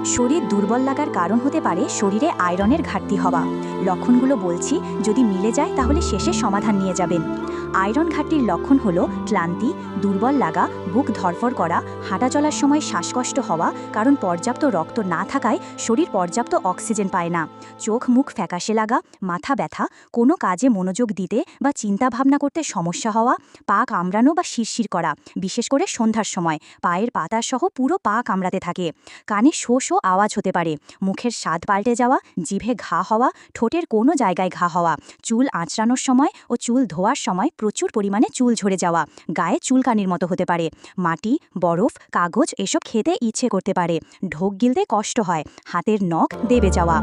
শরীর দুর্বল লাগার কারণ হতে পারে শরীরে আয়রনের ঘাটতি হওয়া। লক্ষণগুলো বলছি, যদি মিলে যায় তাহলে শেষে সমাধান নিয়ে যাবেন। আয়রন ঘাটতির লক্ষণ হলো ক্লান্তি, দুর্বল লাগা, বুক ধরফর করা, হাঁটা চলার সময় শ্বাসকষ্ট হওয়া, কারণ পর্যাপ্ত রক্ত না থাকায় শরীর পর্যাপ্ত অক্সিজেন পায় না, চোখ মুখ ফ্যাকাশে লাগা, মাথা ব্যথা, কোনো কাজে মনোযোগ দিতে বা চিন্তাভাবনা করতে সমস্যা হওয়া, পা কামড়ানো বা শিরশির করা, বিশেষ করে সন্ধ্যার সময় পায়ের পাতাসহ পুরো পা কামড়াতে থাকে, কানে শো শো আওয়াজ হতে পারে, মুখের স্বাদ পাল্টে যাওয়া, জিভে ঘা হওয়া, ঠোঁটের কোনো জায়গায় ঘা হওয়া, চুল আঁচড়ানোর সময় ও চুল ধোয়ার সময় প্রচুর পরিমাণে চুল ঝরে যাওয়া, গায়ে চুলকানির মতো হতে পারে, মাটি, বরফ, কাগজ এসব খেতে ইচ্ছে করতে পারে, ঢোক গিলতে কষ্ট হয়, হাতের নখ দেবে যাওয়া।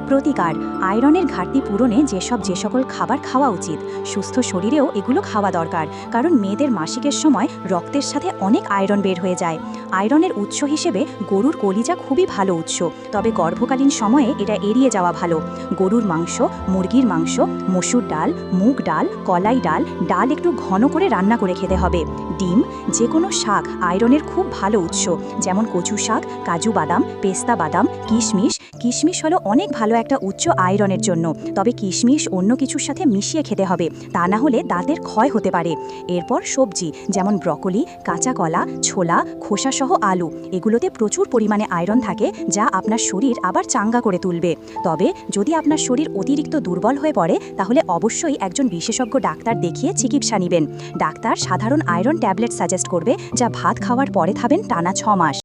প্রতিকার: আয়রনের ঘাটতি পূরণে যে সকল খাবার খাওয়া উচিত। সুস্থ শরীরেও এগুলো খাওয়া দরকার, কারণ মেয়েদের মাসিকের সময় রক্তের সাথে অনেক আয়রন বের হয়ে যায়। আয়রনের উৎস হিসেবে গরুর কলিজা খুবই ভালো উৎস, তবে গর্ভকালীন সময়ে এটা এড়িয়ে যাওয়া ভালো। গরুর মাংস, মুরগির মাংস, মসুর ডাল, মুগ ডাল, কলাই ডাল, ডাল একটু ঘন করে রান্না করে খেতে হবে। ডিম, যে কোনো শাক আয়রনের খুব ভালো উৎস, যেমন কচু শাক, কাজু বাদাম, পেস্তা বাদাম, কিশমিশ। কিশমিশ হলো অনেক ভালো একটা উচ্চ আয়রনের জন্য, তবে কিশমিশ অন্য কিছুর সাথে মিশিয়ে খেতে হবে, তা না হলে দাঁতের ক্ষয় হতে পারে। এরপর সবজি, যেমন ব্রকলি, কাঁচা কলা, ছোলা, খোসাসহ আলু, এগুলোতে প্রচুর পরিমাণে আয়রন থাকে, যা আপনার শরীর আবার চাঙ্গা করে তুলবে। তবে যদি আপনার শরীর অতিরিক্ত দুর্বল হয়ে পড়ে, তাহলে অবশ্যই একজন বিশেষজ্ঞ ডাক্তার দেখিয়ে চিকিৎসা নেবেন। ডাক্তার সাধারণ আয়রন ট্যাবলেট সাজেস্ট করবে, যা ভাত খাওয়ার পরে খাবেন টানা 6 মাস।